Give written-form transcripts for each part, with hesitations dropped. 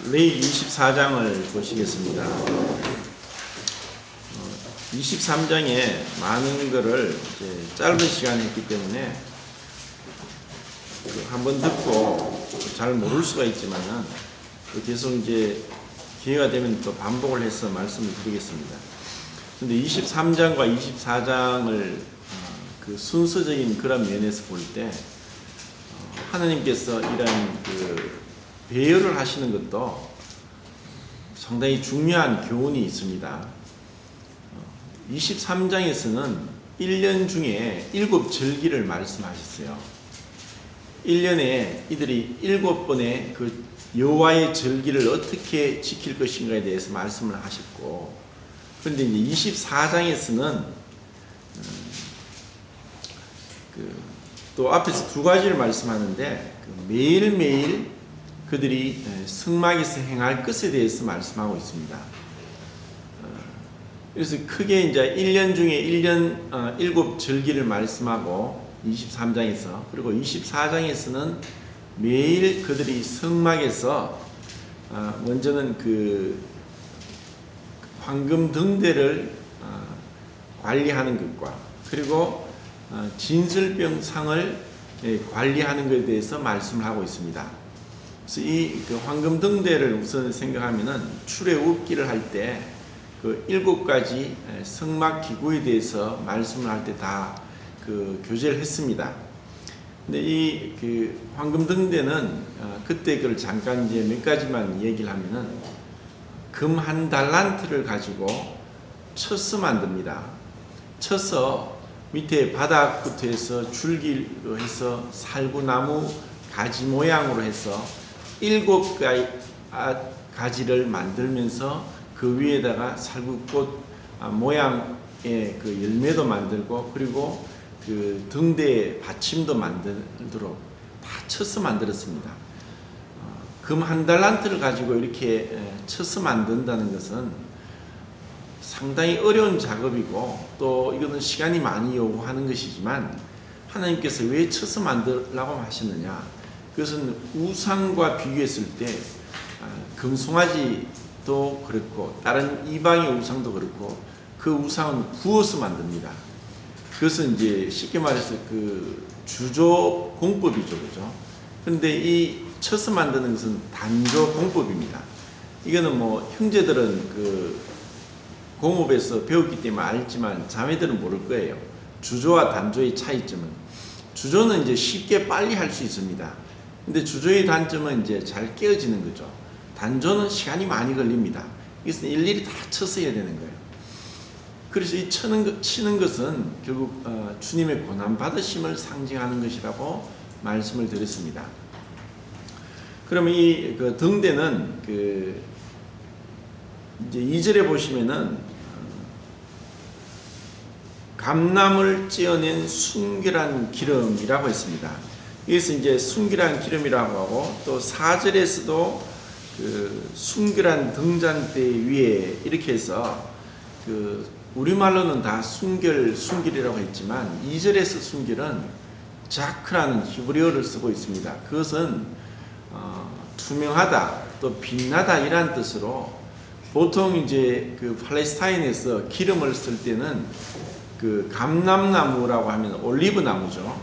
레위 24장을 보시겠습니다. 23장에 많은 것을 이제 짧은 시간에 했기 때문에 한번 듣고 잘 모를 수가 있지만은 계속 이제 기회가 되면 또 반복을 해서 말씀을 드리겠습니다. 근데 23장과 24장을 그 순서적인 그런 면에서 볼 때 하나님께서 이런 그 배열을 하시는 것도 상당히 중요한 교훈이 있습니다. 23장에서는 1년 중에 7절기를 말씀하셨어요. 1년에 이들이 7번의 그 여호와의 절기를 어떻게 지킬 것인가에 대해서 말씀을 하셨고, 그런데 이제 24장에서는 또 앞에서 두 가지를 말씀하는데 매일매일 그들이 성막에서 행할 것에 대해서 말씀하고 있습니다. 그래서 크게 이제 1년 중에 1년 7절기를 말씀하고 23장에서, 그리고 24장에서는 매일 그들이 성막에서 먼저는 그 황금 등대를 관리하는 것과, 그리고 진설병상을 관리하는 것에 대해서 말씀을 하고 있습니다. 그래서 이 그 황금 등대를 우선 생각하면은 출애굽기를 할 때 그 7가지 성막 기구에 대해서 말씀을 할 때 다 그 교제를 했습니다. 근데 이 그 황금 등대는 그때 그걸 잠깐 이제 몇 가지만 얘기를 하면은 금 한 달란트를 가지고 쳐서 만듭니다. 쳐서 밑에 바닥부터 해서 줄기로 해서 살구나무 가지 모양으로 해서 7가지를 만들면서 그 위에다가 살구꽃 모양의 그 열매도 만들고, 그리고 그 등대 받침도 만들도록 다 쳐서 만들었습니다. 금 한 달란트를 가지고 이렇게 쳐서 만든다는 것은 상당히 어려운 작업이고, 또 이거는 시간이 많이 요구하는 것이지만, 하나님께서 왜 쳐서 만들라고 하셨느냐? 그것은 우상과 비교했을 때 금송아지도 그렇고 다른 이방의 우상도 그렇고 그 우상은 구워서 만듭니다. 그것은 이제 쉽게 말해서 그 주조 공법이죠, 그죠? 그런데 이 쳐서 만드는 것은 단조 공법입니다. 이거는 뭐 형제들은 그 공업에서 배웠기 때문에 알지만 자매들은 모를 거예요. 주조와 단조의 차이점은, 주조는 이제 쉽게 빨리 할 수 있습니다. 근데 주조의 단점은 이제 잘 깨어지는 거죠. 단조는 시간이 많이 걸립니다. 이것은 일일이 다 쳐서 해야 되는 거예요. 그래서 이 치는 것은 결국 주님의 고난 받으심을 상징하는 것이라고 말씀을 드렸습니다. 그러면 이 그 등대는 그 이제 2절에 보시면은 감람을 찧어낸 순결한 기름이라고 했습니다. 여기서 이제 순결한 기름이라고 하고, 또 4절에서도 그 순결한 등잔대 위에 이렇게 해서 그 우리말로는 다 순결이라고 했지만 2절에서 순결은 자크라는 히브리어를 쓰고 있습니다. 그것은 투명하다, 또 빛나다 이란 뜻으로, 보통 이제 그 팔레스타인에서 기름을 쓸 때는 그 감람나무라고 하면 올리브 나무죠.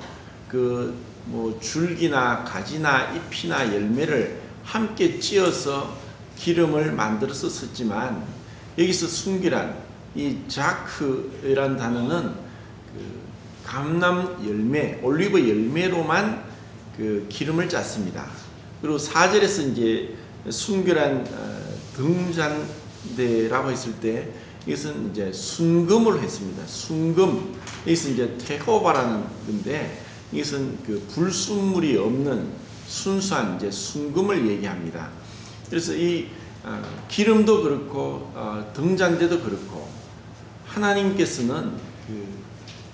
그 뭐 줄기나 가지나 잎이나 열매를 함께 찧어서 기름을 만들어서 썼지만, 여기서 순결한 이 자크라는 단어는 그 감람 열매, 올리브 열매로만 그 기름을 짰습니다. 그리고 4절에서 이제 순결한 등잔대라고 했을 때 이것은 이제 순금으로 했습니다. 순금. 여기서 이제 테호바라는 건데, 이것은 그 불순물이 없는 순수한 이제 순금을 얘기합니다. 그래서 이 기름도 그렇고 등잔대도 그렇고 하나님께서는 그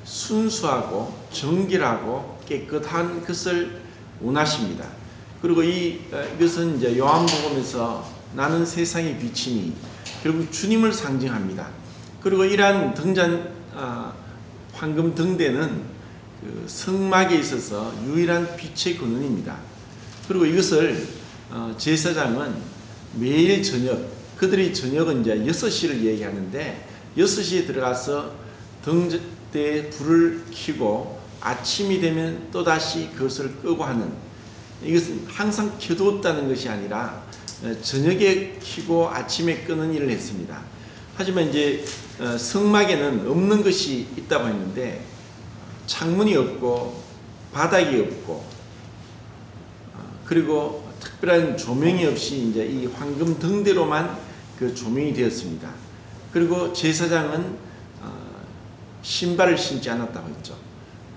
순수하고 정결하고 깨끗한 것을 원하십니다. 그리고 이것은 이제 요한복음에서 나는 세상의 빛이니 결국 주님을 상징합니다. 그리고 이러한 황금 등대는 그 성막에 있어서 유일한 빛의 근원입니다. 그리고 이것을 제사장은 매일 저녁, 그들이 저녁은 이제 6시를 얘기하는데 6시에 들어가서 등대에 불을 켜고 아침이 되면 또다시 그것을 끄고 하는, 이것은 항상 켜두었다는 것이 아니라 저녁에 켜고 아침에 끄는 일을 했습니다. 하지만 이제 성막에는 없는 것이 있다고 했는데 창문이 없고 바닥이 없고 그리고 특별한 조명이 없이 이제 이 황금 등대로만 그 조명이 되었습니다. 그리고 제사장은 신발을 신지 않았다고 했죠.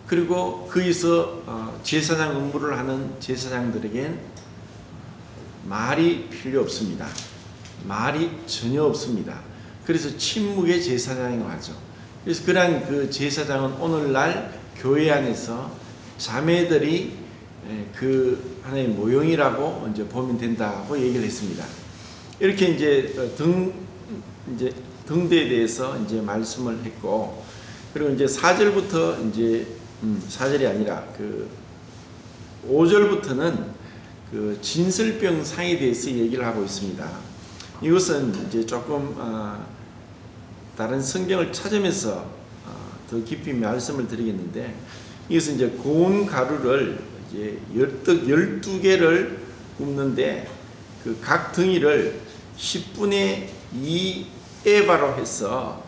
그리고 거기서 제사장 업무를 하는 제사장들에겐 말이 필요 없습니다. 말이 전혀 없습니다. 그래서 침묵의 제사장이라고 하죠. 그래서 그러한 그 제사장은 오늘날 교회 안에서 자매들이 그 하나의 모형이라고 이제 보면 된다고 얘기를 했습니다. 이렇게 이제 등대에 대해서 이제 말씀을 했고, 그리고 이제 4절부터 이제 4절이 아니라 그 5절부터는 그 진설병 상에 대해서 얘기를 하고 있습니다. 이것은 이제 조금 다른 성경을 찾으면서 더 깊이 말씀을 드리겠는데, 이것은 이제 고운 가루를 이제 떡 12개를 굽는데 그 각 덩이를 10분의 2 에바로 해서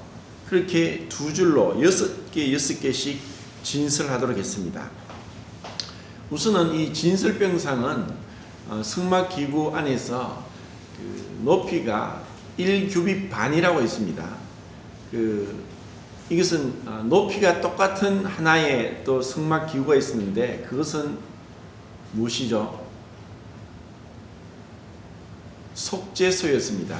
그렇게 두 줄로 6개씩 진설하도록 했습니다. 우선은 이 진설병상은 성막 기구 안에서 그 높이가 1규빗 반이라고 했습니다. 이것은 높이가 똑같은 하나의 또 성막 기구가 있었는데 그것은 무엇이죠? 속죄소였습니다.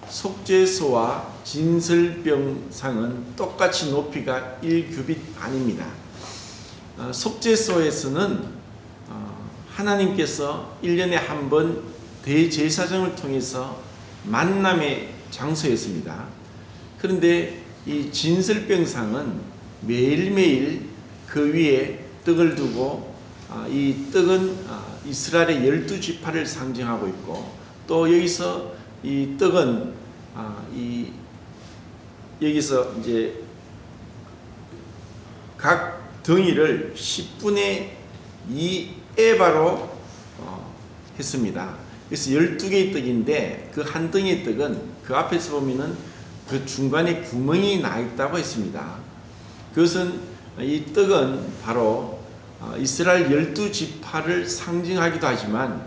속죄소와 진설병상은 똑같이 높이가 1규빗 반입니다. 속죄소에서는 하나님께서 1년에 한 번 대제사장을 통해서 만남의 장소였습니다. 그런데 이 진설병상은 매일매일 그 위에 떡을 두고 이 떡은 이스라엘의 12지파를 상징하고 있고, 또 여기서 이 떡은 여기서 이제 각 덩이를 10분의 2 에바로 했습니다. 그래서 12개의 떡인데 그 한 덩이의 떡은 그 앞에서 보면은 그 중간에 구멍이 나 있다고 했습니다. 그것은 이 떡은 바로 이스라엘 12지파를 상징하기도 하지만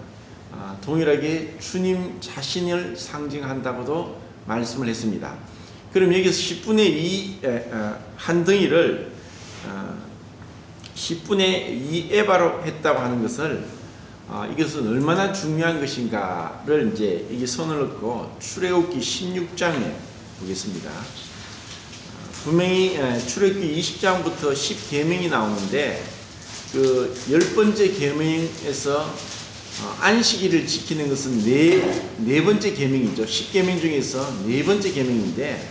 동일하게 주님 자신을 상징한다고도 말씀을 했습니다. 그럼 여기서 10분의 2 한 덩이를 10분의 2 에바로 했다고 하는 것을 이것은 얼마나 중요한 것인가를 이제 이게 손을 얹고 출애굽기 16장에 보겠습니다. 분명히 출애굽기 20장부터 10계명이 나오는데 그 10번째 계명에서 안식일을 지키는 것은 네 번째 계명이죠. 10계명 중에서 네 번째 계명인데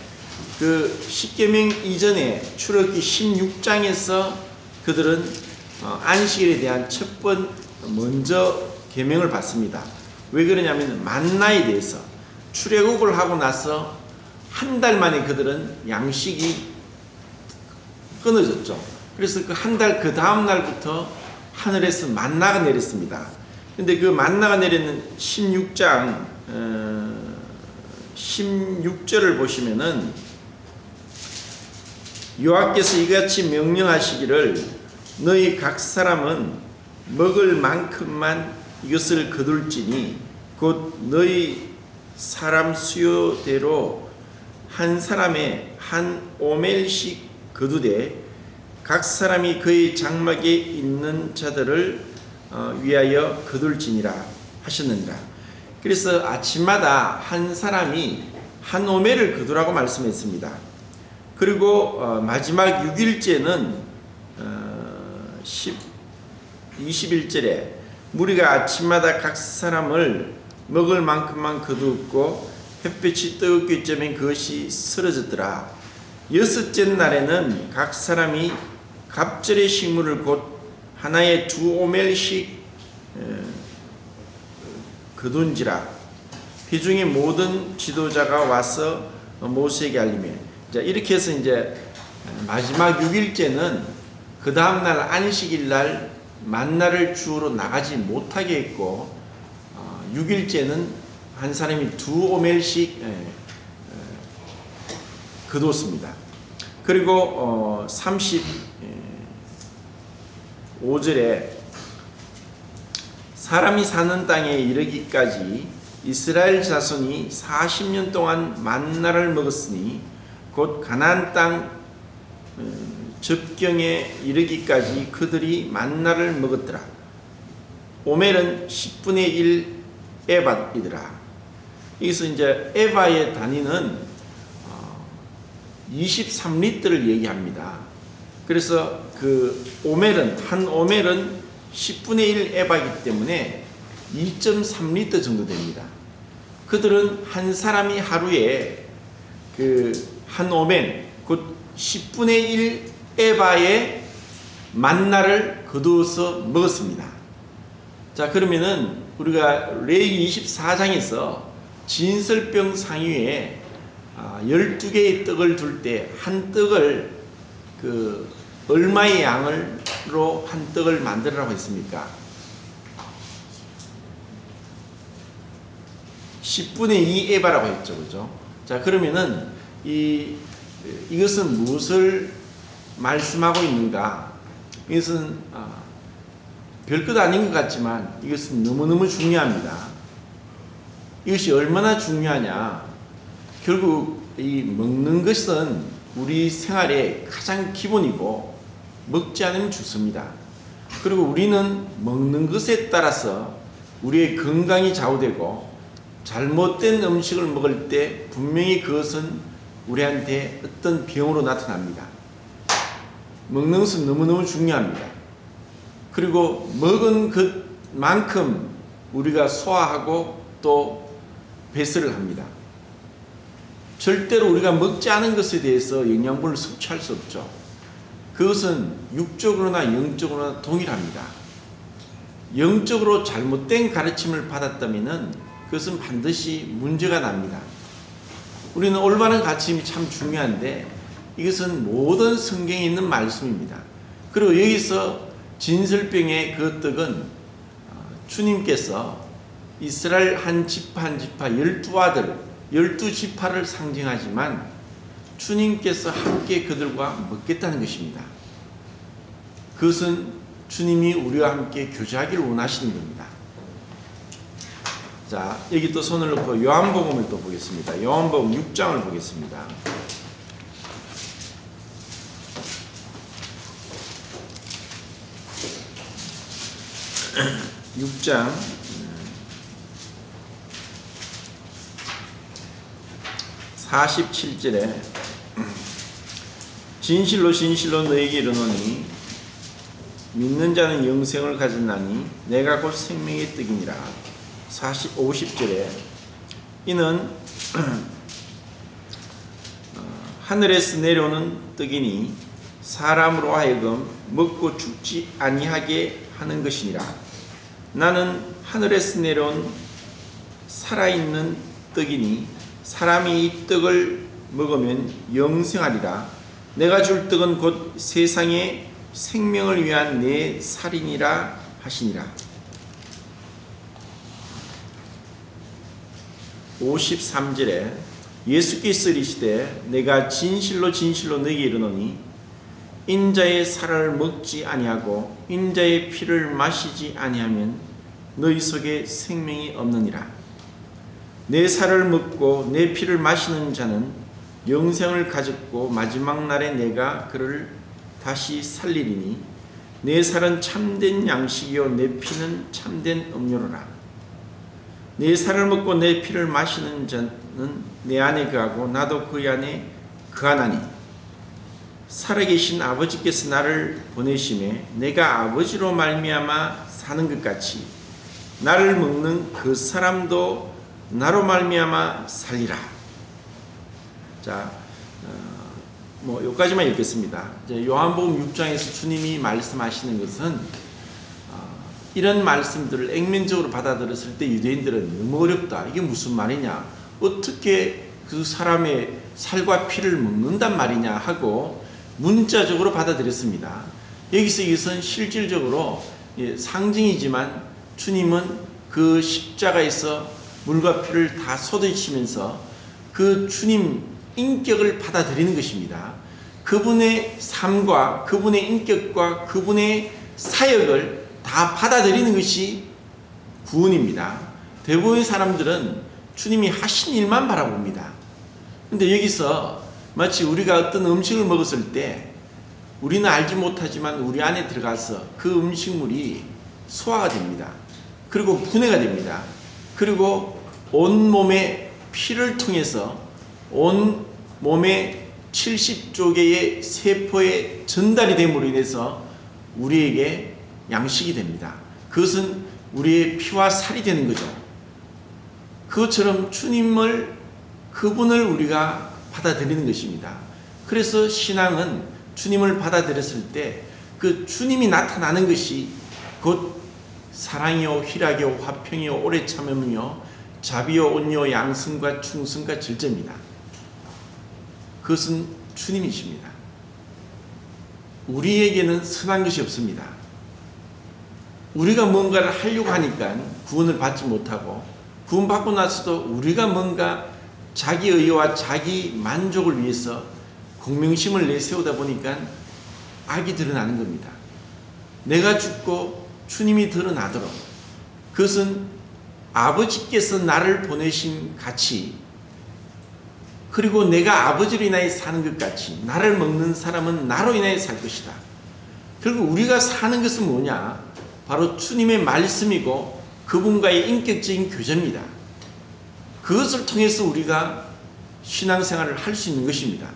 그 10계명 이전에 출애굽기 16장에서 그들은 안식일에 대한 먼저 계명을 받습니다. 왜 그러냐면 만나에 대해서 출애굽을 하고 나서 한 달 만에 그들은 양식이 끊어졌죠. 그래서 그 한 달 그 다음 날부터 하늘에서 만나가 내렸습니다. 근데 그 만나가 내리는 16장 16절을 보시면은 여호와께서 이같이 명령하시기를 너희 각 사람은 먹을 만큼만 이것을 거둘지니 곧 너희 사람 수요대로 한 사람의 한 오멜씩 거두되 각 사람이 그의 장막에 있는 자들을 위하여 거둘지니라 하셨느니라. 그래서 아침마다 한 사람이 한 오멜을 거두라고 말씀했습니다. 그리고 마지막 6일째는 21절에 무리가 아침마다 각 사람을 먹을 만큼만 거두었고 햇볕이 뜨겁게 쬐면 그것이 쓰러졌더라. 여섯째 날에는 각 사람이 갑절의 식물을 곧 하나에 2오멜씩 거둔지라 회중의 모든 지도자가 와서 모세에게 알리며, 자, 이렇게 해서 이제 마지막 6일째는 그 다음날 안식일날 만나를 주우러 나가지 못하게 했고, 6일째는 한 사람이 2오멜씩 거두었습니다. 그리고 35절에 사람이 사는 땅에 이르기까지 이스라엘 자손이 40년 동안 만나를 먹었으니 곧 가나안 땅 접경에 이르기까지 그들이 만나를 먹었더라. 오멜은 10분의 1 에바이더라. 여기서 이제 에바의 단위는 23리터를 얘기합니다. 그래서 그 오멜은, 한 오멜은 10분의 1 에바이기 때문에 2.3리터 정도 됩니다. 그들은 한 사람이 하루에 그 한 오멜, 곧 10분의 1 에바의 만나를 거두어서 먹었습니다. 자, 그러면은 우리가 레위기 24장에서 진설병 상위에 12개의 떡을 둘 때 한 떡을 그 얼마의 양으로 한 떡을 만들으라고 했습니까? 10분의 2 에바라고 했죠. 그죠? 자, 그러면은 이것은 무엇을 말씀하고 있는가? 이것은 별것 아닌 것 같지만 이것은 너무너무 중요합니다. 이것이 얼마나 중요하냐? 결국 이 먹는 것은 우리 생활의 가장 기본이고 먹지 않으면 죽습니다. 그리고 우리는 먹는 것에 따라서 우리의 건강이 좌우되고 잘못된 음식을 먹을 때 분명히 그것은 우리한테 어떤 병으로 나타납니다. 먹는 것은 너무너무 중요합니다. 그리고 먹은 것만큼 우리가 소화하고 또 배설을 합니다. 절대로 우리가 먹지 않은 것에 대해서 영양분을 섭취할 수 없죠. 그것은 육적으로나 영적으로나 동일합니다. 영적으로 잘못된 가르침을 받았다면 그것은 반드시 문제가 납니다. 우리는 올바른 가르침이 참 중요한데 이것은 모든 성경에 있는 말씀입니다. 그리고 여기서 진설병의 그 떡은 주님께서 이스라엘 한 지파 한 지파 12아들 12지파를 상징하지만 주님께서 함께 그들과 먹겠다는 것입니다. 그것은 주님이 우리와 함께 교제하기를 원하시는 겁니다. 자, 여기 또 손을 놓고 요한복음을 또 보겠습니다. 요한복음 6장을 보겠습니다. 6장 47절에 진실로 진실로 너에게 이르노니 믿는 자는 영생을 가졌나니 내가 곧 생명의 떡이니라. 50절에 이는 하늘에서 내려오는 떡이니 사람으로 하여금 먹고 죽지 아니하게 하는 것이니라. 나는 하늘에서 내려온 살아있는 떡이니 사람이 이 떡을 먹으면 영생하리라. 내가 줄 떡은 곧 세상의 생명을 위한 내 살이니라 하시니라. 53절에 예수께서 이르시되 내가 진실로 진실로 너에게 이르노니 인자의 살을 먹지 아니하고 인자의 피를 마시지 아니하면 너희 속에 생명이 없느니라. 내 살을 먹고 내 피를 마시는 자는 영생을 가졌고 마지막 날에 내가 그를 다시 살리리니 내 살은 참된 양식이요 내 피는 참된 음료로라. 내 살을 먹고 내 피를 마시는 자는 내 안에 거하고 나도 그 안에 거하나니 살아계신 아버지께서 나를 보내심에 내가 아버지로 말미암아 사는 것 같이 나를 먹는 그 사람도 나로 말미암아 살리라. 자, 여기까지만 읽겠습니다. 이제 요한복음 6장에서 주님이 말씀하시는 것은 이런 말씀들을 액면적으로 받아들였을 때 유대인들은 너무 어렵다. 이게 무슨 말이냐? 어떻게 그 사람의 살과 피를 먹는단 말이냐 하고 문자적으로 받아들였습니다. 여기서 이것은 실질적으로 상징이지만 주님은 그 십자가에서 물과 피를 다 쏟으시면서 그 주님 인격을 받아들이는 것입니다. 그분의 삶과 그분의 인격과 그분의 사역을 다 받아들이는 것이 구원입니다. 대부분의 사람들은 주님이 하신 일만 바라봅니다. 근데 여기서 마치 우리가 어떤 음식을 먹었을 때 우리는 알지 못하지만 우리 안에 들어가서 그 음식물이 소화가 됩니다. 그리고 분해가 됩니다. 그리고 온몸의 피를 통해서 온 몸의 70조 개의 세포에 전달이 됨으로 인해서 우리에게 양식이 됩니다. 그것은 우리의 피와 살이 되는 거죠. 그것처럼 그분을 우리가 받아들이는 것입니다. 그래서 신앙은 주님을 받아들였을 때 그 주님이 나타나는 것이 곧 사랑이요 희락이요 화평이요 오래 참음이요 자비요 온유요 양승과 충성과 절제입니다. 그것은 주님이십니다. 우리에게는 선한 것이 없습니다. 우리가 뭔가를 하려고 하니까 구원을 받지 못하고 구원받고 나서도 우리가 뭔가 자기 의와 자기 만족을 위해서 공명심을 내세우다 보니까 악이 드러나는 겁니다. 내가 죽고 주님이 드러나도록 그것은 아버지께서 나를 보내신 가치 그리고 내가 아버지로 인하여 사는 것 같이 나를 먹는 사람은 나로 인하여 살 것이다. 결국 우리가 사는 것은 뭐냐? 바로 주님의 말씀이고 그분과의 인격적인 교제입니다. 그것을 통해서 우리가 신앙생활을 할 수 있는 것입니다.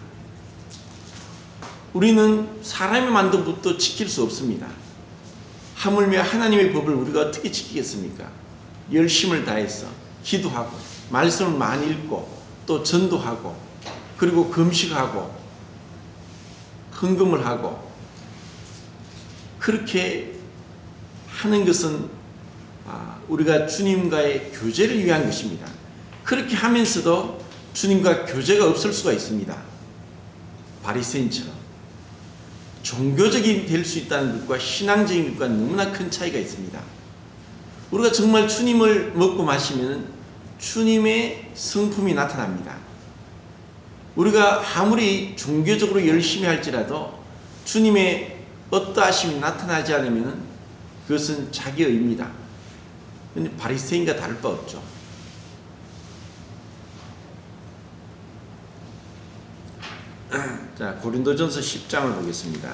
우리는 사람이 만든 법도 지킬 수 없습니다. 하물며 하나님의 법을 우리가 어떻게 지키겠습니까? 열심을 다해서 기도하고 말씀을 많이 읽고 또 전도하고 그리고 금식하고 헌금을 하고 그렇게 하는 것은 우리가 주님과의 교제를 위한 것입니다. 그렇게 하면서도 주님과 교제가 없을 수가 있습니다. 바리새인처럼 종교적인 될 수 있다는 것과 신앙적인 것과 너무나 큰 차이가 있습니다. 우리가 정말 주님을 먹고 마시면 주님의 성품이 나타납니다. 우리가 아무리 종교적으로 열심히 할지라도 주님의 어떠하심이 나타나지 않으면 그것은 자기 의입니다. 근데 바리새인과 다를 바 없죠. 자, 고린도전서 10장을 보겠습니다.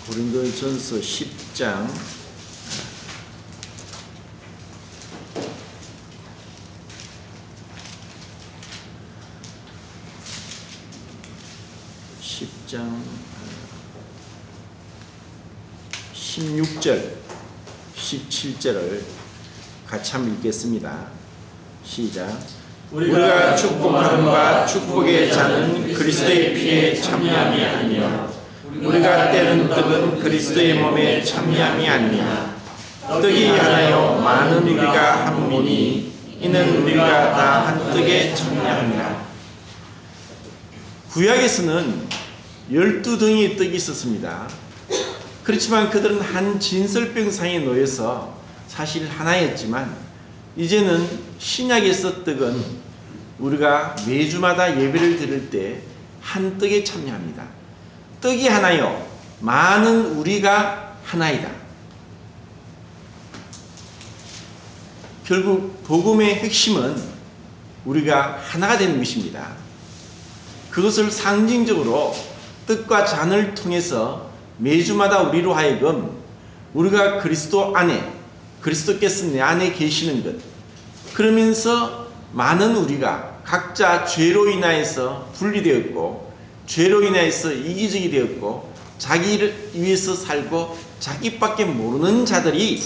고린도전서 10장 16절 17절을 같이 한번 읽겠습니다. 시작. 우리가 축복함과 축복의 잔은 그리스도의 피에 참여함이 아니며 우리가 떼는 떡은 그리스도의 몸에 참여함이 아니냐. 떡이 하나요 많은 우리가 한 몸이니 이는 우리가 다 한 떡에 참여합니다. 구약에서는 12덩이의 떡이 있었습니다. 그렇지만 그들은 한 진설병상에 놓여서 사실 하나였지만 이제는 신약에서 떡은 우리가 매주마다 예배를 드릴 때 한 떡에 참여합니다. 떡이 하나요 많은 우리가 하나이다. 결국 복음의 핵심은 우리가 하나가 되는 것입니다. 그것을 상징적으로 떡과 잔을 통해서 매주마다 우리로 하여금 우리가 그리스도 안에 그리스도께서 내 안에 계시는 것 그러면서 많은 우리가 각자 죄로 인하여서 분리되었고 죄로 인하여서 이기적이 되었고 자기를 위해서 살고 자기밖에 모르는 자들이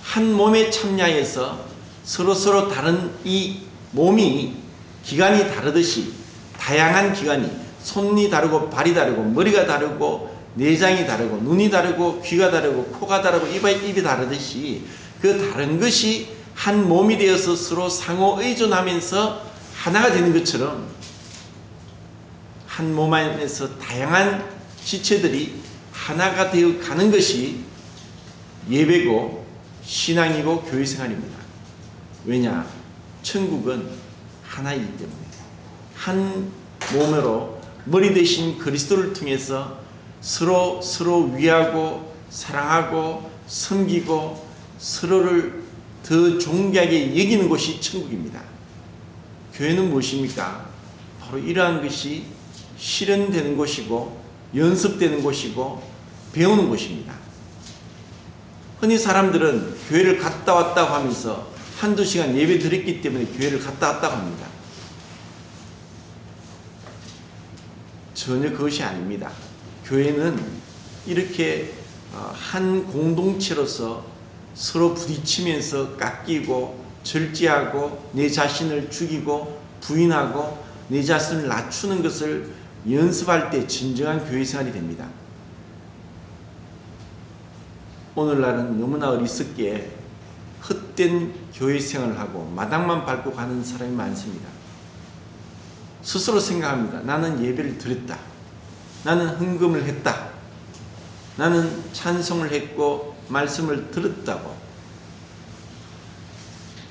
한 몸에 참여해서 서로 다른 이 몸이 기관이 다르듯이 다양한 기관이 손이 다르고 발이 다르고 머리가 다르고 내장이 다르고 눈이 다르고 귀가 다르고 코가 다르고 입이 다르듯이 그 다른 것이 한 몸이 되어서 서로 상호 의존하면서 하나가 되는 것처럼 한 몸 안에서 다양한 지체들이 하나가 되어 가는 것이 예배고 신앙이고 교회 생활입니다. 왜냐? 천국은 하나이기 때문에 한 몸으로 머리 대신 그리스도를 통해서 서로 위하고 사랑하고 섬기고 서로를 더 존귀하게 여기는 곳이 천국입니다. 교회는 무엇입니까? 바로 이러한 것이 실현되는 곳이고 연습되는 곳이고 배우는 곳입니다. 흔히 사람들은 교회를 갔다 왔다고 하면서 한두 시간 예배 드렸기 때문에 교회를 갔다 왔다고 합니다. 전혀 그것이 아닙니다. 교회는 이렇게 한 공동체로서 서로 부딪히면서 깎이고 절제하고 내 자신을 죽이고 부인하고 내 자신을 낮추는 것을 연습할 때 진정한 교회 생활이 됩니다. 오늘날은 너무나 어리석게 헛된 교회 생활을 하고 마당만 밟고 가는 사람이 많습니다. 스스로 생각합니다. 나는 예배를 드렸다. 나는 헌금을 했다. 나는 찬송을 했고 말씀을 들었다고.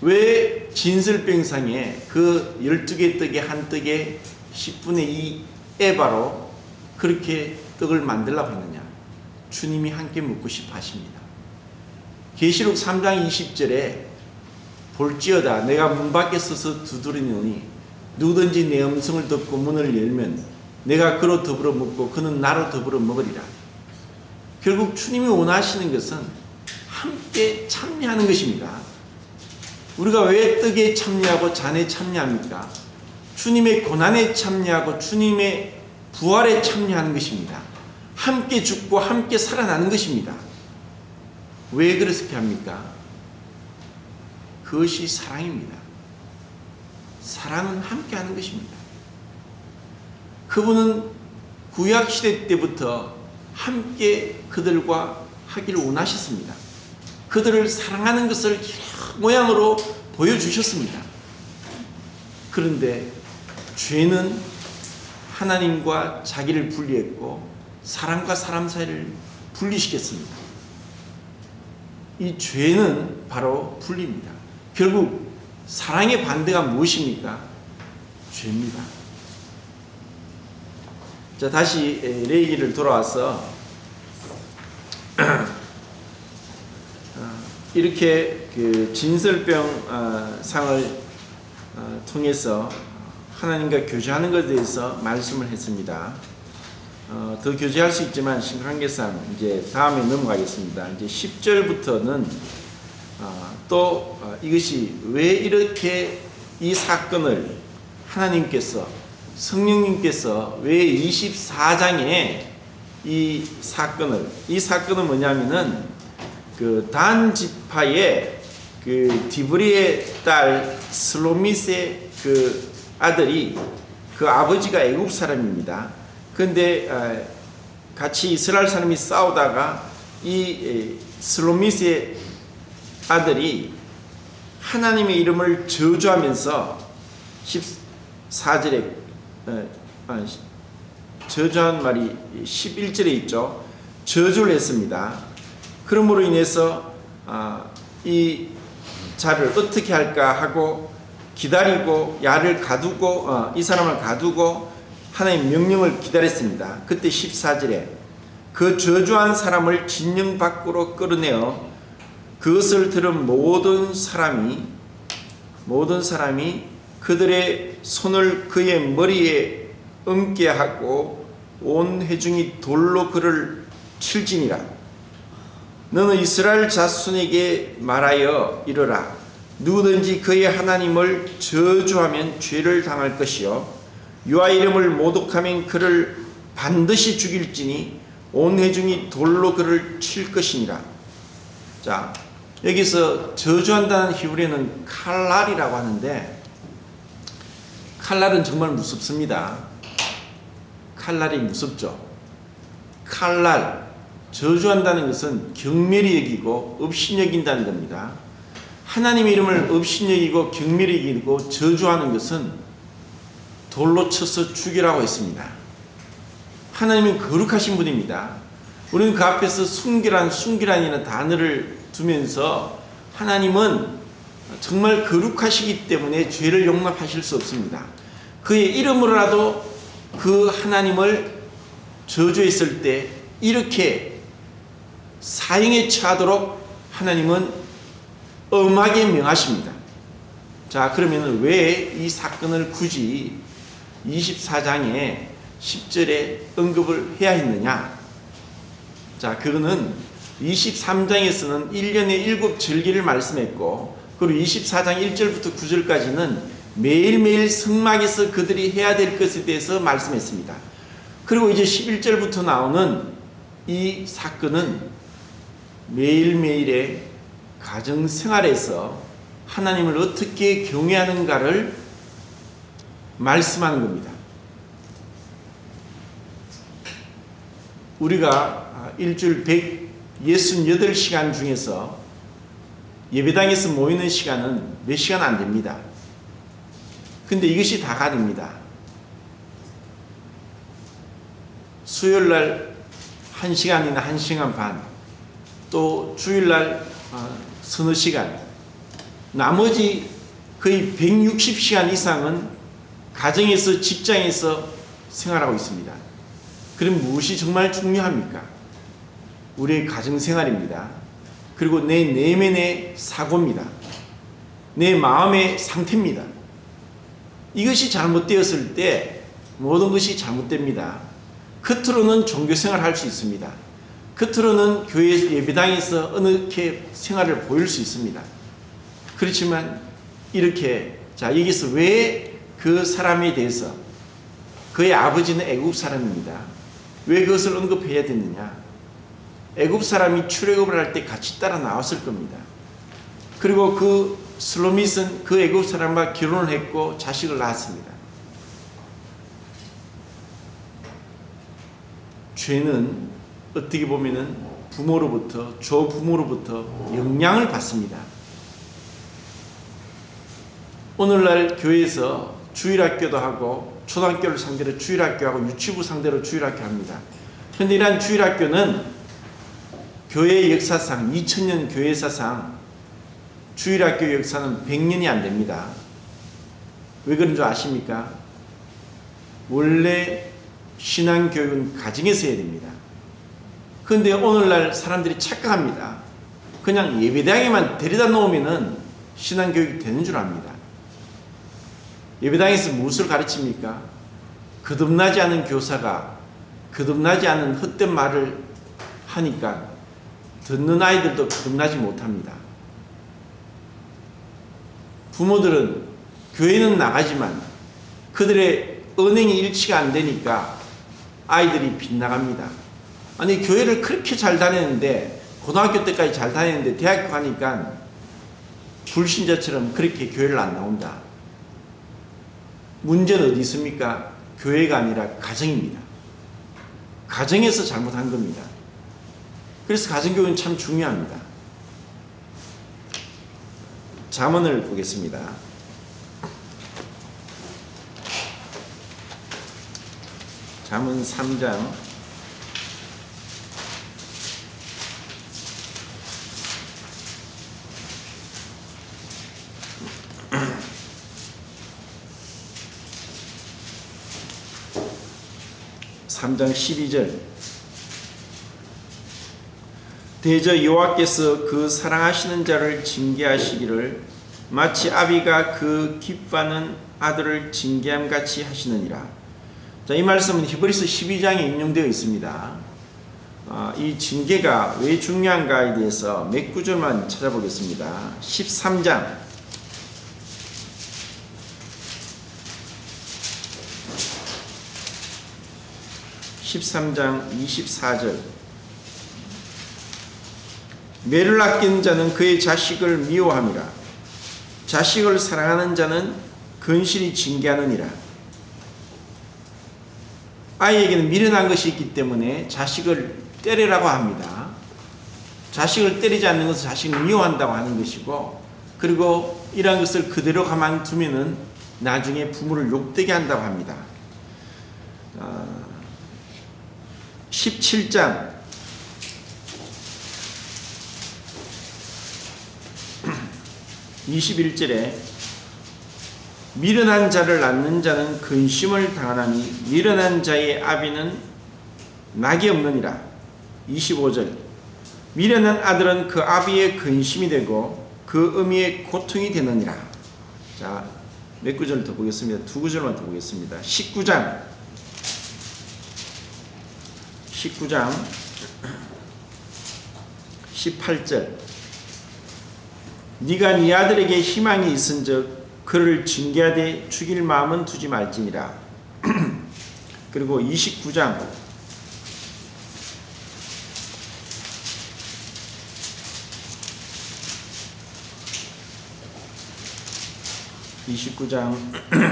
왜 진설병상에 그 12개 떡에 한 떡에 10분의 2 에바로 그렇게 떡을 만들라고 했느냐? 주님이 함께 먹고 싶어 하십니다. 계시록 3장 20절에 볼지어다 내가 문 밖에 서서 두드리노니 누구든지 내 음성을 듣고 문을 열면 내가 그로 더불어 먹고 그는 나로 더불어 먹으리라. 결국 주님이 원하시는 것은 함께 참여하는 것입니다. 우리가 왜 떡에 참여하고 잔에 참여합니까? 주님의 고난에 참여하고 주님의 부활에 참여하는 것입니다. 함께 죽고 함께 살아나는 것입니다. 왜 그렇게 합니까? 그것이 사랑입니다. 사랑은 함께 하는 것입니다. 그분은 구약시대 때부터 함께 그들과 하기를 원하셨습니다. 그들을 사랑하는 것을 여러 모양으로 보여주셨습니다. 그런데 죄는 하나님과 자기를 분리했고 사람과 사람 사이를 분리시켰습니다. 이 죄는 바로 분리입니다. 결국 사랑의 반대가 무엇입니까? 죄입니다. 자, 다시 내 얘기를 돌아와서 이렇게 그 진설병 상을 통해서 하나님과 교제하는 것에 대해서 말씀을 했습니다. 더 교제할 수 있지만 시간 관계상 이제 다음에 넘어가겠습니다. 이제 10절부터는 또 이것이 왜 이렇게 이 사건을 하나님께서 성령님께서 왜 24장에 이 사건은 뭐냐면은 그 단 지파의 그 디브리의 딸 슬로밋의 그 아들이 그 아버지가 애굽 사람입니다. 그런데 같이 이스라엘 사람이 싸우다가 이 슬로밋의 아들이 하나님의 이름을 저주하면서 14절에 저주한 말이 11절에 있죠. 저주를 했습니다. 그러므로 인해서 이 자를 어떻게 할까 하고 기다리고 야를 가두고 이 사람을 가두고 하나님의 명령을 기다렸습니다. 그때 14절에 그 저주한 사람을 진영 밖으로 끌어내어 그것을 들은 모든 사람이 그들의 손을 그의 머리에 얹게 하고 온 회중이 돌로 그를 칠지니라. 너는 이스라엘 자손에게 말하여 이르라. 누구든지 그의 하나님을 저주하면 죄를 당할 것이요 여호와 이름을 모독하면 그를 반드시 죽일지니 온 회중이 돌로 그를 칠 것이니라. 자, 여기서 저주한다는 히브리어는 칼날이라고 하는데 칼날은 정말 무섭습니다. 칼날이 무섭죠. 칼날, 저주한다는 것은 경멸히 여기고 업신여긴다는 겁니다. 하나님의 이름을 업신여기고 경멸히 여기고 저주하는 것은 돌로 쳐서 죽이라고 했습니다. 하나님은 거룩하신 분입니다. 우리는 그 앞에서 순결한이라는 단어를 두면서 하나님은 정말 거룩하시기 때문에 죄를 용납하실 수 없습니다. 그의 이름으로라도 그 하나님을 저주했을 때 이렇게 사형에 처하도록 하나님은 엄하게 명하십니다. 자, 그러면 왜 이 사건을 굳이 24장에 10절에 언급을 해야 했느냐? 자, 그거는 23장에서는 1년에 7절기를 말씀했고, 그리고 24장 1절부터 9절까지는 매일매일 성막에서 그들이 해야 될 것에 대해서 말씀했습니다. 그리고 이제 11절부터 나오는 이 사건은 매일매일의 가정생활에서 하나님을 어떻게 경외하는가를 말씀하는 겁니다. 우리가 일주일 168시간 중에서 예배당에서 모이는 시간은 몇 시간 안 됩니다. 근데 이것이 다가 됩니다. 수요일날 1시간이나 1시간 반, 또 주일날 서너 시간, 나머지 거의 160시간 이상은 가정에서 직장에서 생활하고 있습니다. 그럼 무엇이 정말 중요합니까? 우리의 가정생활입니다. 그리고 내 내면의 사고입니다. 내 마음의 상태입니다. 이것이 잘못되었을 때 모든 것이 잘못됩니다. 겉으로는 종교생활을 할 수 있습니다. 겉으로는 교회 예배당에서 어느게 생활을 보일 수 있습니다. 그렇지만 이렇게, 자, 여기서 왜 그 사람에 대해서, 그의 아버지는 애굽 사람입니다. 왜 그것을 언급해야 됐느냐? 애굽 사람이 출애굽을 할 때 같이 따라 나왔을 겁니다. 그리고 그 슬로밋은 그 애굽 사람과 결혼을 했고 자식을 낳았습니다. 죄는 어떻게 보면은 부모로부터, 조부모로부터 영향을 받습니다. 오늘날 교회에서 주일학교도 하고 초등학교를 상대로 주일학교하고 유치부 상대로 주일학교 합니다. 그런데 이러한 주일학교는 교회 역사상, 2000년 교회사상 주일학교 역사는 100년이 안 됩니다. 왜 그런 줄 아십니까? 원래 신앙교육은 가정에서 해야 됩니다. 그런데 오늘날 사람들이 착각합니다. 그냥 예배당에만 데려다 놓으면 신앙교육이 되는 줄 압니다. 예배당에서 무엇을 가르칩니까? 거듭나지 않은 교사가 거듭나지 않은 헛된 말을 하니까 듣는 아이들도 거듭나지 못합니다. 부모들은 교회는 나가지만 그들의 언행이 일치가 안 되니까 아이들이 빗나갑니다. 아니, 교회를 그렇게 잘 다녔는데, 고등학교 때까지 잘 다녔는데 대학교 가니까 불신자처럼 그렇게 교회를 안 나온다. 문제는 어디 있습니까? 교회가 아니라 가정입니다. 가정에서 잘못한 겁니다. 그래서 가정교육은 참 중요합니다. 잠언을 보겠습니다. 잠언 3장 3장 12절. 대저 여호와께서 그 사랑하시는 자를 징계하시기를 마치 아비가 그 기뻐하는 아들을 징계함 같이 하시느니라. 자, 이 말씀은 히브리서 12장에 인용되어 있습니다. 이 징계가 왜 중요한가에 대해서 몇 구절만 찾아보겠습니다. 13장 24절. 매를 아끼는 자는 그의 자식을 미워함이라. 자식을 사랑하는 자는 건실히 징계하느니라. 아이에게는 미련한 것이 있기 때문에 자식을 때리라고 합니다. 자식을 때리지 않는 것은 자식을 미워한다고 하는 것이고, 그리고 이러한 것을 그대로 가만두면은 나중에 부모를 욕되게 한다고 합니다. 17장 21절에 미련한 자를 낳는 자는 근심을 당하나니 미련한 자의 아비는 낙이 없느니라. 25절 미련한 아들은 그 아비의 근심이 되고 그 어미의 고통이 되느니라. 자, 몇 구절 더 보겠습니다. 두 구절만 더 보겠습니다. 19장 18절 네가 네 아들에게 희망이 있은즉 그를 징계하되 죽일 마음은 두지 말지니라. 그리고 29장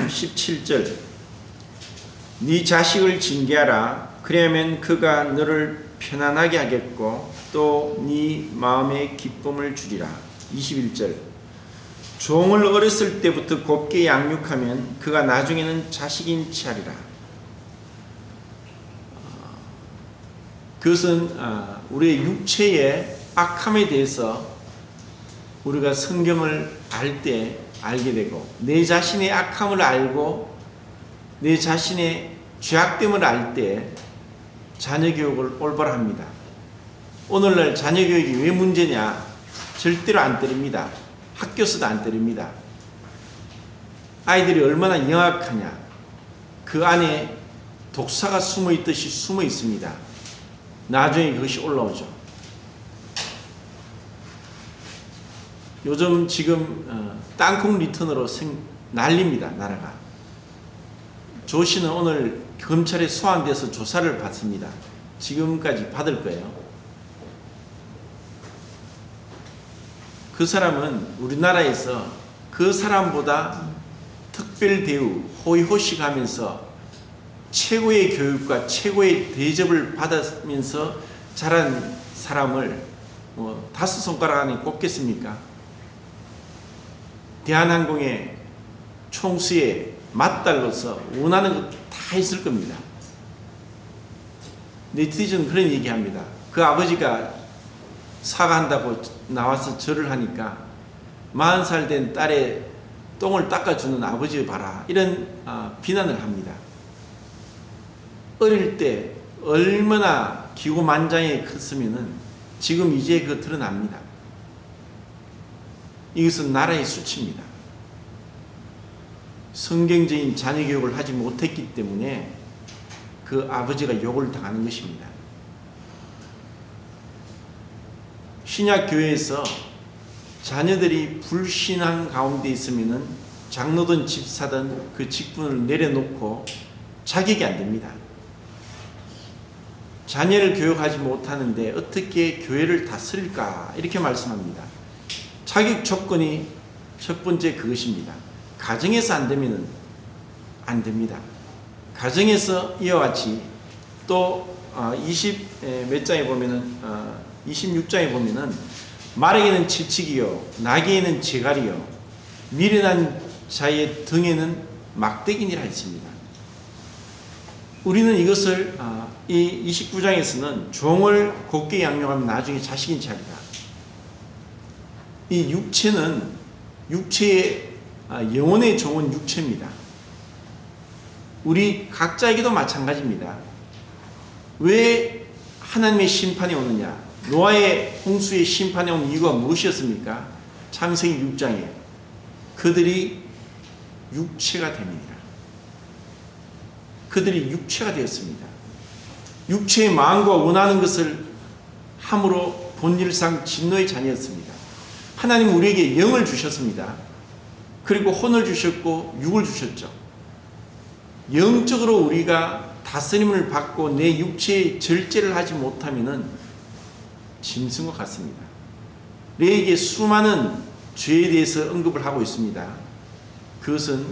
17절 네 자식을 징계하라. 그러면 그가 너를 편안하게 하겠고 또 네 마음에 기쁨을 주리라. 21절 종을 어렸을 때부터 곱게 양육하면 그가 나중에는 자식인 치 하리라. 그것은 우리의 육체의 악함에 대해서 우리가 성경을 알 때 알게 되고, 내 자신의 악함을 알고 내 자신의 죄악됨을 알 때 자녀 교육을 올바로 합니다. 오늘날 자녀 교육이 왜 문제냐? 절대로 안 때립니다. 학교에서도 안 때립니다. 아이들이 얼마나 영악하냐? 그 안에 독사가 숨어 있듯이 숨어 있습니다. 나중에 그것이 올라오죠. 요즘 지금 땅콩 리턴으로 난립니다. 나라가. 조 씨는 오늘 검찰에 소환돼서 조사를 받습니다. 지금까지 받을 거예요. 그 사람은 우리나라에서 그 사람보다 특별 대우, 호의호식 하면서 최고의 교육과 최고의 대접을 받으면서 자란 사람을 다섯 손가락 안에 꼽겠습니까? 대한항공의 총수의 맞달로서 원하는 것 다 있을 겁니다. 네티즌은 그런 얘기합니다. 그 아버지가 사과한다고 나와서 절을 하니까 40살 된 딸의 똥을 닦아주는 아버지 봐라, 이런 비난을 합니다. 어릴 때 얼마나 기고만장하게 컸으면은 지금 이제 그 드러납니다. 이것은 나라의 수치입니다. 성경적인 자녀 교육을 하지 못했기 때문에 그 아버지가 욕을 당하는 것입니다. 신약 교회에서 자녀들이 불신앙 가운데 있으면은 장로든 집사든 그 직분을 내려놓고 자격이 안 됩니다. 자녀를 교육하지 못하는데 어떻게 교회를 다스릴까? 이렇게 말씀합니다. 자격 조건이 첫 번째 그것입니다. 가정에서 안 되면 안 됩니다. 가정에서 이와 같이 또 20몇 장에 보면은 26장에 보면은 말에게는 채찍이요 나귀에는 재갈이요 미련한 자의 등에는 막대기니라 했습니다. 우리는 이것을 이 29장에서는 종을 곱게 양육하면 나중에 자식인 자리다. 이 육체는 육체의 영혼의 종은 육체입니다. 우리 각자에게도 마찬가지입니다. 왜 하나님의 심판이 오느냐? 노아의 홍수의 심판이 온 이유가 무엇이었습니까? 창세기 6장에 그들이 육체가 됩니다. 그들이 육체가 되었습니다. 육체의 마음과 원하는 것을 함으로 본질상 진노의 자녀였습니다. 하나님은 우리에게 영을 주셨습니다. 그리고 혼을 주셨고 육을 주셨죠. 영적으로 우리가 다스림을 받고 내 육체의 절제를 하지 못하면은 짐승과 같습니다. 우리에게 수많은 죄에 대해서 언급을 하고 있습니다. 그것은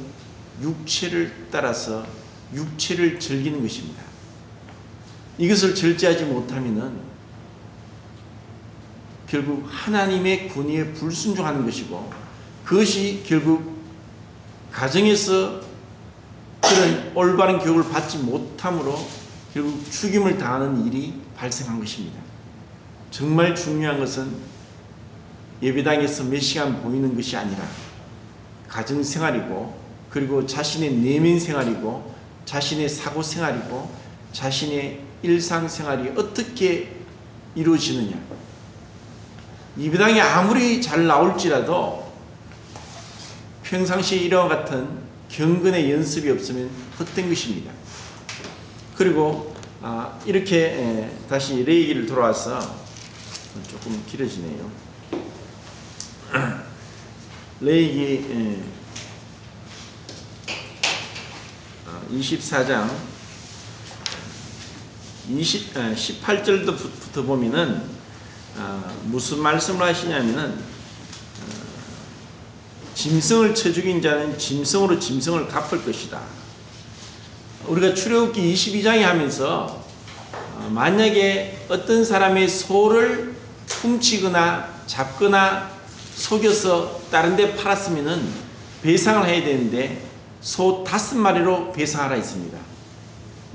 육체를 따라서 육체를 즐기는 것입니다. 이것을 절제하지 못하면은 결국 하나님의 권위에 불순종하는 것이고, 그것이 결국 가정에서 그런 올바른 교육을 받지 못함으로 결국 죽임을 당하는 일이 발생한 것입니다. 정말 중요한 것은 예배당에서 몇 시간 보이는 것이 아니라 가정생활이고, 그리고 자신의 내면 생활이고, 자신의 사고 생활이고, 자신의 일상생활이 어떻게 이루어지느냐. 예배당에 아무리 잘 나올지라도 평상시에 이와 같은 경건의 연습이 없으면 헛된 것입니다. 그리고 이렇게 다시 레위기를 돌아와서 조금 길어지네요. 레위기 24장 18절부터 보면은 무슨 말씀을 하시냐면은 짐승을 쳐 죽인 자는 짐승으로 짐승을 갚을 것이다. 우리가 출애굽기 22장에 하면서 만약에 어떤 사람의 소를 훔치거나 잡거나 속여서 다른 데 팔았으면은 배상을 해야 되는데 소 5마리로 배상하라 했습니다.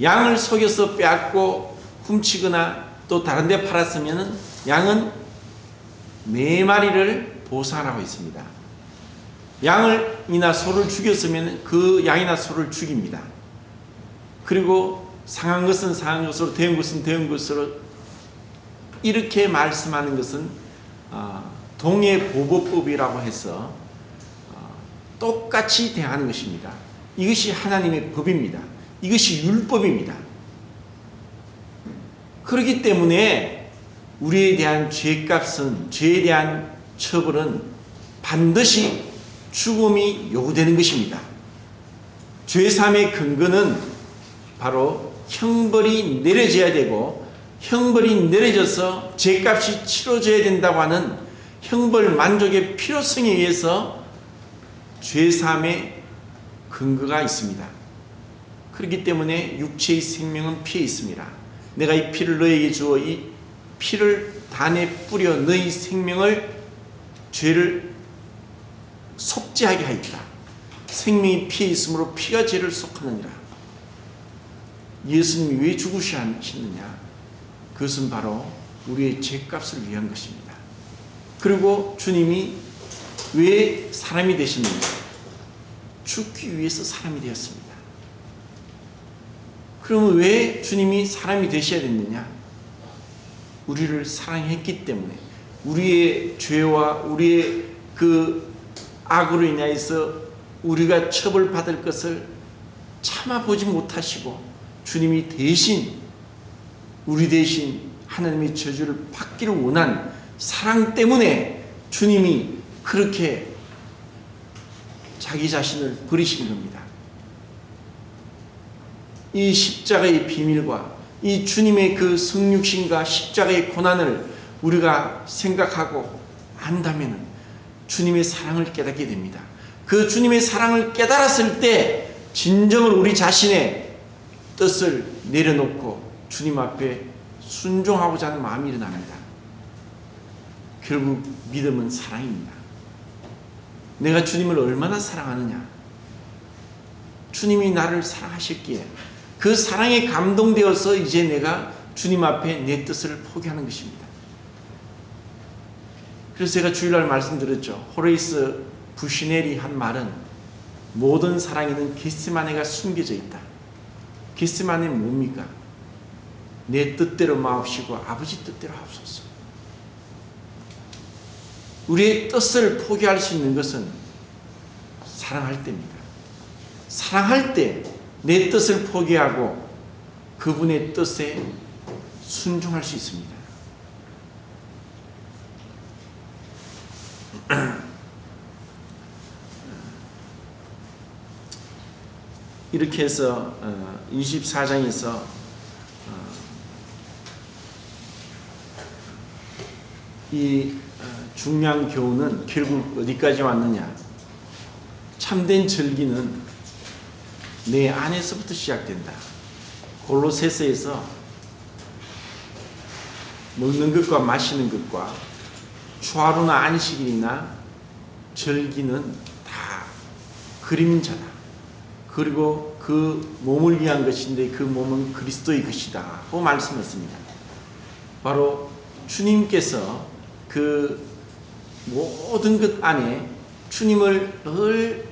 양을 속여서 빼앗고 훔치거나 또 다른 데 팔았으면은 양은 4마리를 보상하라고 했습니다. 양이나 소를 죽였으면 그 양이나 소를 죽입니다. 그리고 상한 것은 상한 것으로, 대은 것은 대은 것으로, 이렇게 말씀하는 것은 동해보복법이라고 해서 똑같이 대하는 것입니다. 이것이 하나님의 법입니다. 이것이 율법입니다. 그렇기 때문에 우리에 대한 죄값은, 죄에 대한 처벌은 반드시 죽음이 요구되는 것입니다. 죄사함의 근거는 바로 형벌이 내려져야 되고, 형벌이 내려져서 죄값이 치러져야 된다고 하는 형벌 만족의 필요성에 의해서 죄사함의 근거가 있습니다. 그렇기 때문에 육체의 생명은 피에 있습니다. 내가 이 피를 너에게 주어 이 피를 단에 뿌려 너희 생명을, 죄를 속죄하게 하였다. 생명이 피에 있으므로 피가 죄를 속하느니라. 예수님이 왜 죽으셨느냐? 그것은 바로 우리의 죄값을 위한 것입니다. 그리고 주님이 왜 사람이 되셨느냐? 죽기 위해서 사람이 되었습니다. 그러면 왜 주님이 사람이 되셔야 됐느냐? 우리를 사랑했기 때문에, 우리의 죄와 우리의 그 악으로 인하여서 우리가 처벌받을 것을 참아보지 못하시고 주님이 대신, 우리 대신 하나님의 저주를 받기를 원한 사랑 때문에 주님이 그렇게 자기 자신을 버리신 겁니다. 이 십자가의 비밀과 이 주님의 그 성육신과 십자가의 고난을 우리가 생각하고 안다면 주님의 사랑을 깨닫게 됩니다. 그 주님의 사랑을 깨달았을 때 진정으로 우리 자신의 뜻을 내려놓고 주님 앞에 순종하고자 하는 마음이 일어납니다. 결국 믿음은 사랑입니다. 내가 주님을 얼마나 사랑하느냐? 주님이 나를 사랑하셨기에 그 사랑에 감동되어서 이제 내가 주님 앞에 내 뜻을 포기하는 것입니다. 그래서 제가 주일날 말씀드렸죠. 호레이스 부시넬이 한 말은 모든 사랑에는 겟세마네가 숨겨져 있다. 겟세마네는 뭡니까? 내 뜻대로 마옵시고 아버지 뜻대로 하옵소서. 우리의 뜻을 포기할 수 있는 것은 사랑할 때입니다. 사랑할 때 내 뜻을 포기하고 그분의 뜻에 순종할 수 있습니다. 이렇게 해서 24장에서 이 중요한 교훈은 결국 어디까지 왔느냐? 참된 절기는 내 안에서부터 시작된다. 골로새서에서 먹는 것과 마시는 것과 추하루나 안식일이나 절기는 다 그림자다. 그리고 그 몸을 위한 것인데 그 몸은 그리스도의 것이다 하고 말씀했습니다. 바로 주님께서 그 모든 것 안에 주님을 늘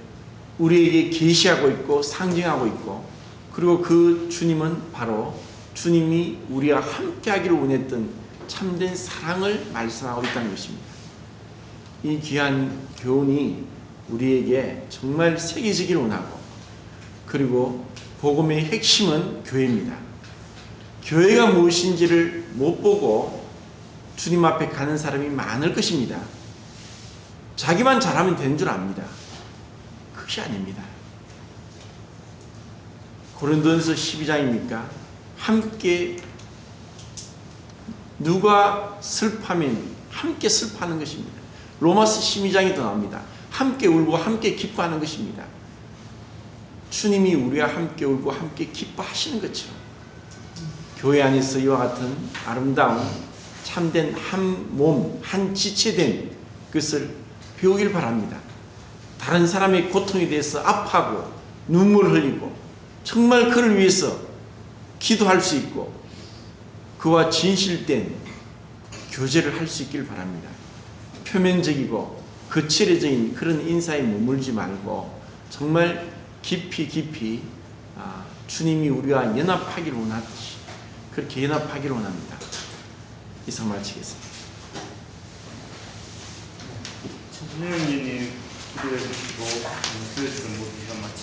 우리에게 계시하고 있고 상징하고 있고, 그리고 그 주님은 바로 주님이 우리와 함께하기를 원했던 참된 사랑을 말씀하고 있다는 것입니다. 이 귀한 교훈이 우리에게 정말 새겨지기를 원하고, 그리고 복음의 핵심은 교회입니다. 교회가 무엇인지를 못 보고 주님 앞에 가는 사람이 많을 것입니다. 자기만 잘하면 되는 줄 압니다. 그것이 아닙니다. 고린도전서 12장입니까? 함께 누가 슬퍼하면 함께 슬퍼하는 것입니다. 로마서 12장에도 나옵니다. 함께 울고 함께 기뻐하는 것입니다. 주님이 우리와 함께 울고 함께 기뻐하시는 것처럼 교회 안에서 이와 같은 아름다운 참된 한 몸, 한 지체된 것을 배우길 바랍니다. 다른 사람의 고통에 대해서 아파하고 눈물 흘리고 정말 그를 위해서 기도할 수 있고 그와 진실된 교제를 할 수 있기를 바랍니다. 표면적이고 거칠어진 그런 인사에 머물지 말고 정말 깊이 주님이 우리와 연합하기를 원하듯이 그렇게 연합하기를 원합니다. 이상 마치겠습니다. 선생님이 기도해 주시고 기도해 주는 모든 시간 마칩니다.